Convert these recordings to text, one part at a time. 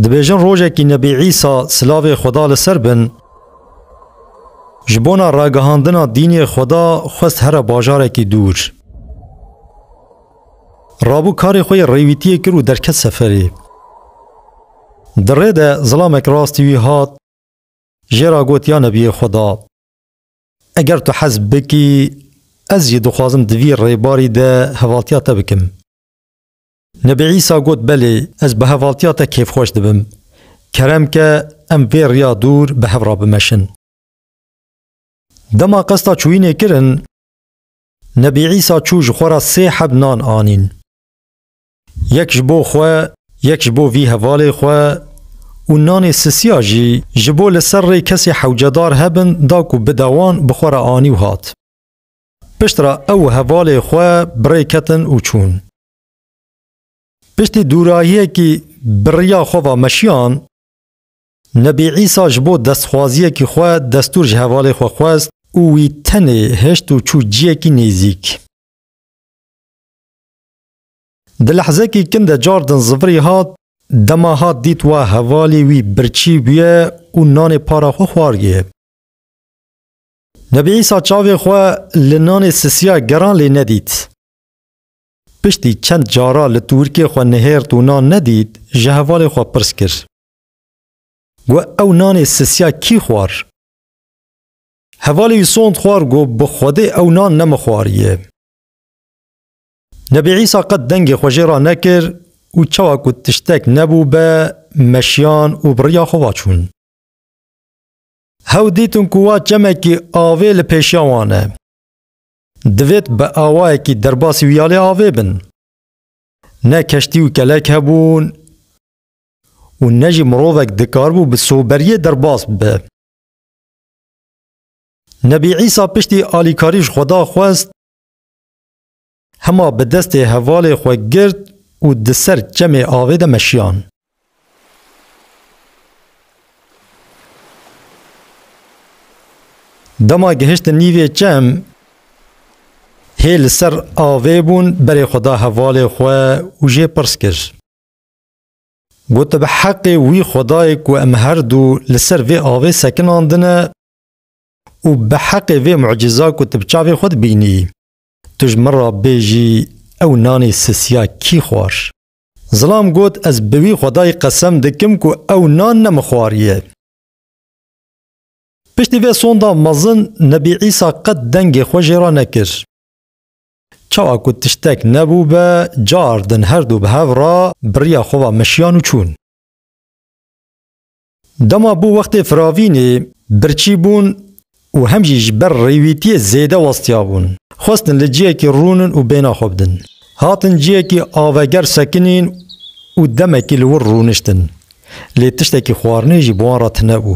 دبیجن روژه کی نبی عیسی سلاو خدا لسر بن جبونا راگهاندنا دینی خدا خواست هر باجاره کی دور رابو کاری خوی ریویتی کرو درکت سفری دره ده ظلامک راستیوی هات جرا گوت یا نبی خدا اگر تو حزب بکی از یه دخوازم دوی ریباری ده حوالتیات بکم نبی عیسی گوت بله از به حوالتیات کیف خوش دبم کرم که ام وی ریا دور به هفرا بمشن دما قصدا چوینه کرن نبی عیسی چوش خورا 3 حب نان آنین یک جبو خواه یک جبو وی حواله خواه و نان سسیا جی جبو لسر ری کسی حوجدار هبن داکو بدوان بخورا آنی و هات پشترا او حواله خواه بری کتن و چون پشتی دوراییه کی بریا خواه مشیان نبی عیسی جبو دستخوازیه کی خواه دستور جهواله خواه خواست او وی تنه هشت و چو جیه کی نیزیک در لحظه کی کنده جاردن زفری هات دما هات دیت و حوالی وی برچی بیه و نان پارا خو خوارگیه نبی عیسی چاوی خواه لنان سسیا گران لی ندید پشتی چند جارا لتورکی خواه نهیرت و نان ندید جهوالی خواه پرس کر و او نان سسیا کی خوار حوالی سوند خوار گو بخوده او نان نمخواریه نبی عیسی قد دنگ خوشی را نکر و چوا کد تشتک نبو به مشیان و بریا خواچون هاو دیتون کوا چمکی آوه لپیشیوانه دوید به آوه کی درباسی ویاله آوه بن نه کشتی و کلک هبون و نجی مروفک دکار بو بسوبریه درباس به نبی عیسی پشتی آلیکاریش خدا خواست هما به دست حوال خو گرد و دسر جمع آوه ده مشیان دما گهشت نیوی جمع هیل سر آوه بون بری خدا حوال خو و جه پرس کر گوت به حق وی خدای کو ام هر دو لسر وی آوه سکن آندنه و به حق وی معجزا کو تبچاوی خود بینی تج مرا بیجی او نانی سسیا کی خوار ظلام گوت از بوی خدای قسم دکم کو او نان نمخواریه پشتی وی سوندا مزن نبی عیسی قد دنگ خوشی را نکر چاوا کو تشتک نبو به جاردن هر دو به هورا بریا خوا مشیانو چون دما بو وقت فراوینی برچی بون و همجی جبر ریویتی زیده وستیا بون خواستن لجیه کی رونن و بینا خوبدن هاتن جیه کی آوگر سکنین و دمه کی لور رونشتن لی تشته کی خوارنی جی بوان را تنبو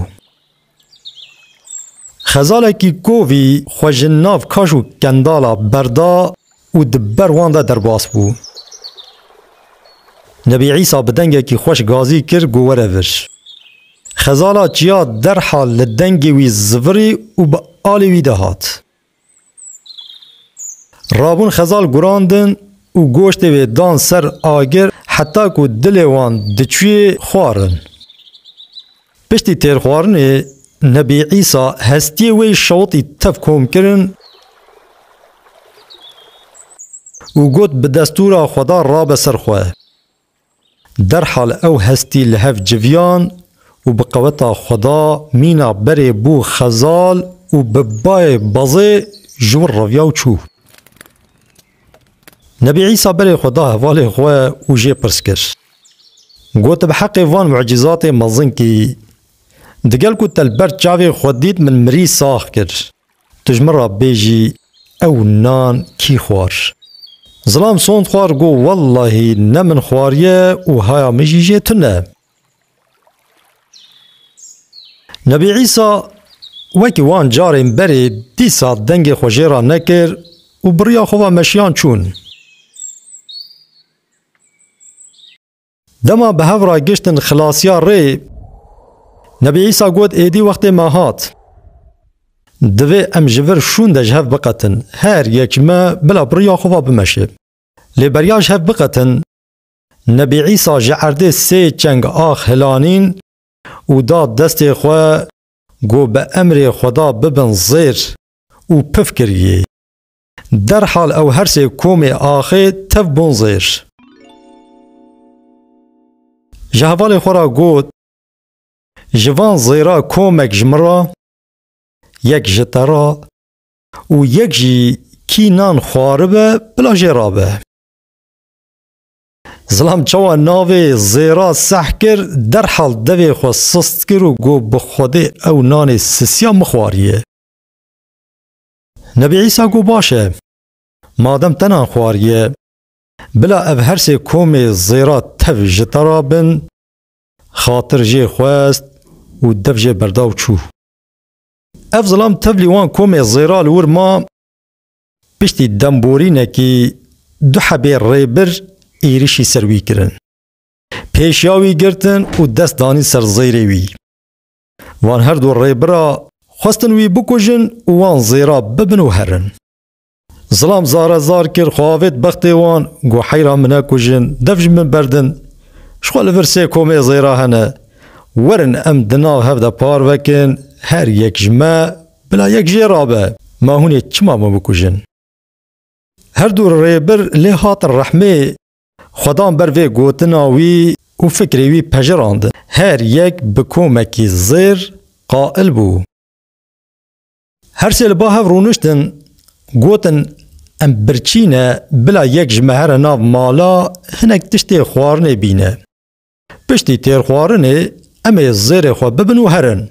خزاله کی کووی خوشناف کاشو کندالا بردا و دبر وانده درباس بو نبی عیسی بدنگه کی خوش گازی کر گوره ورش خزالا چیا در حال لدنگی وی زوری و با آلی وی دهات رابون خزال گراندن و گوشت وی دان سر آگر حتی که دل وان دچوی خوارن پشتی تیر خوارن نبی عیسی هستی وی شوطی تف کوم کرن و گوت به دستور خدا را بسر خواه در حال او هستی لحف جویان و بقوتا خدا مینا بری بو خزال و ببای بازه جور رویاو چو نبی عیسی بری خدا حواله خواه و جه پرس کر گوت بحق وان معجزات مزن کی دگل کو تلبر چاوی خودید من مری ساخ کر تجمر بیجی او نان کی خوار ظلام سوند خوار گو والله نمن خواریه و هایا مجیجه تنه نبی عیسی وکی وان جاریم بری دی ساعت دنگ خوشی را نکر و بریا خواه مشیان چون دما به هفرا گشتن خلاصیا ری نبی عیسی گوت ایدی وقت ما هات دوی ام جور شون ده جهف بقتن هر یک ما بلا بریا خواه بمشه لی بریا جهف بقتن نبی عیسی جعرده سه چنگ آخ هلانین و داد دست خو گو به امر خدا ببن زیر و پف کریه در حال او هر سه کوم آخه تف بون زیر جهوال خورا گوت جوان زیرا کومک جمرا یک جترا و یک جی کی نان خواربه بلا جرابه ظلام چوا ناوی زیرا سح کر در حال دوی خو سست کر و گو بخوده او نان سسیا مخواریه نبی عیسی گو باشه مادم تنان خواریه بلا او هر سه کوم زیرا تف جترا بن خاطر جی خواست و دف جی برداو چو اف ظلام تف لیوان کوم زیرا لور ما پشتی دنبورینه که دو حبه ریبر ایریشی سروی کرن پیشیاوی گرتن و دست دانی سر زیره وی وان هر دو ریبرا خواستن وی بکجن و وان زیرا ببن و هرن ظلام زار زار کر خواهد بخت وان گو حیرا منا کجن دفج من بردن شخوال ورسه کومه زیرا هنه ورن ام دناو هفده پار وکن هر یک جمع بلا یک جرابه ما هونی چما ما بکجن هر دو ریبر لحات الرحمه خدام بر وی گوتناوی و فکری وی پجراند هر یک بکومکی زیر قائل بو هر سیل با هف رونشتن گوتن ام برچینه بلا یک جمهر ناو مالا هنک تشتی خوارنه بینه پشتی تیر خوارنه امی زیر خوا ببن و هرن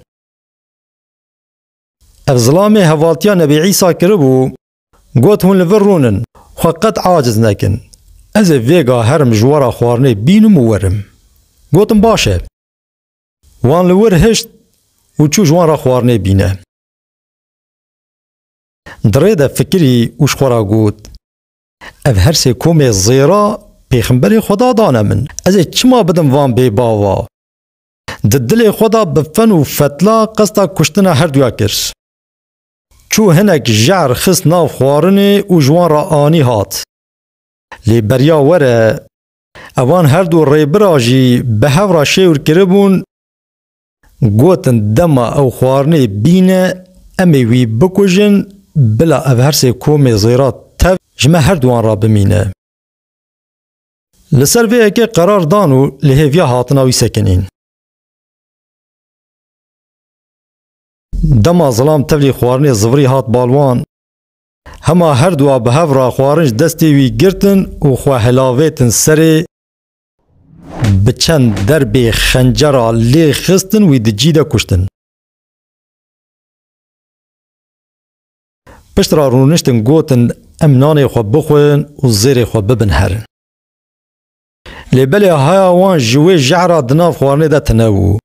افظلام هوالتیا نبی عیسی کربو گوت هون لور رونن خوا قد عاجز نکن از ویگا هرم جوارا خوارنه بینم و ورم گوتم باشه وان لور هشت و چو جوارا خوارنه بینه دريده فكري وش خورا قوت اف هرسي كومي الزيرا بيخنبري خدا دانا من ازي چما بدم وان بي باوا ددلي خدا بفن و فتلا قصدا كشتنا هر دویا کرس چو هنك جعر خس ناو خوارني و جوان را آني هات لي بريا وره اوان هر دو ريبرا جي بهو را شيور کربون قوتن دما او خوارني بينه امي وي بكوجن بلا او هر سه کوم زیرات تف جمع هر دوان را بمینه لسر وی اکی قرار دانو لحیویا هاتناوی سکنین دما ظلام تفلی خوارنی زوری هات بالوان هما هر دوا به هف را خوارنج دستی وی گرتن و خواه هلاویتن سری بچند دربی خنجرا لی خستن وی دجیده کشتن پشترا رونشتن گوتن امنان خو بخوین و زیر خو ببن هرن لبلی هایا وان جوی جعرا دناف خوارنه ده تنوو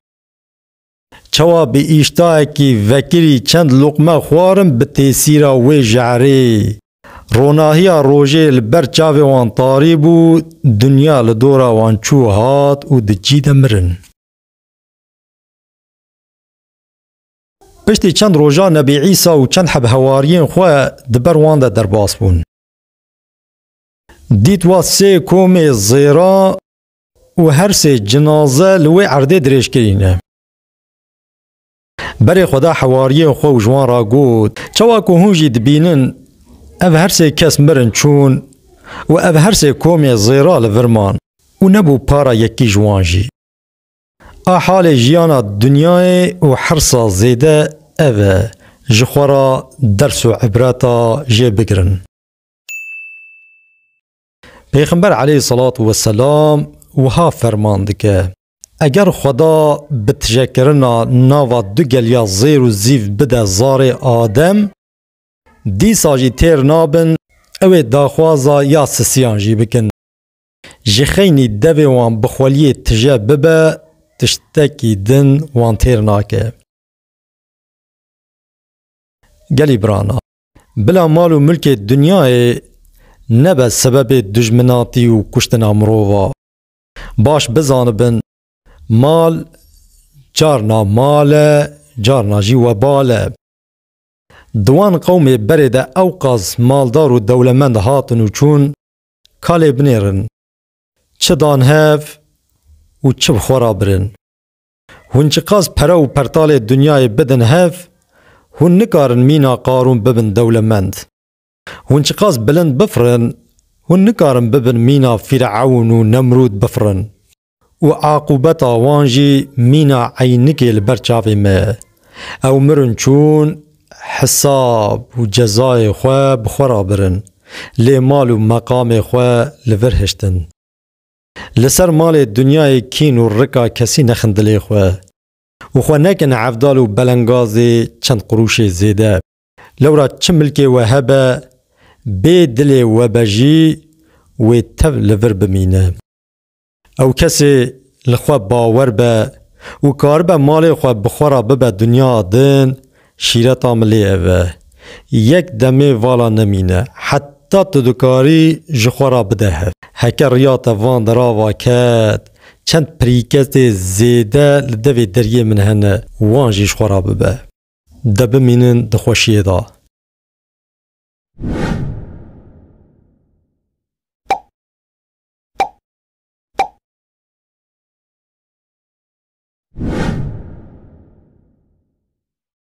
چوا بی ایشتای کی وکری چند لقمه خوارم به تیسیرا وی جعری روناهیا روژه لبر چاوی وان طاری بو دنیا لدورا وان چو هات و دجید مرن پشتی چند روژا نبی عیسی و چند حب هواریین خواه دبر وانده در باس بون دیت وا سه کوم زیرا و هر سه جنازه لوی عرده درش کرینه بری خدا حواریین خواه و جوان را گود چوا که هونجی دبینن او هر سه کس مرن چون و او هر سه کوم زیرا لورمان و نبو پارا یکی جوانجی حال جیانا دنیای و حرصا زیده اوه جخورا درس و عبراتا جه بگرن پیغمبر علیه الصلاة والسلام وها فرماند که اگر خدا بتجکرنا ناوا دو گلیا زیر و زیف بده زار آدم دی ساجی تیر نابن اوه داخوازا یا سسیان جی بکن جخینی دوی وان بخولی تجه ببه تشتکی دن وان تیر ناکه گلی برانا بلا مال و ملک دنیای نبه سبب دجمناتی و کشتن امروها باش بزانبن مال جارنا مال جارنا جی وبال دوان قوم برده اوقاز مالدار و دولمند هاتن و چون کالی بنیرن چه دان هف و چه بخورا برن. هون چه قاز پرا و پرتال دنیای بدن هف، هون نکارن مینا قارون ببن دولمند. هون چه قاز بلند بفرن، هون نکارن ببن مینا فرعون و نمرود بفرن. و عاقبتا وانجی مینا عینکی البرچاوی ما. او مرن چون حساب و جزای خواه بخورا برن. لی مال و مقام خواه لورهشتن. لسر مال دنیای کین و رکا کسی نخندلی خواه. و خواه نکن عفدال و بلنگازی چند قروش زیده. لورا چه ملکی وهبه بی دلی و بجی و تب لور بمینه. او کسی لخوا باور به و کار به مال خواه بخورا ببه دنیا دن شیرتا ملی اوه. یک دمی والا نمینه. حتی تدوکاری جخورا بده. هکر ریات وان دراوا کد چند پریکت زیده لدوی دریه من هنه وان جیش خورا ببه. دبه مینن دخوشیه دا.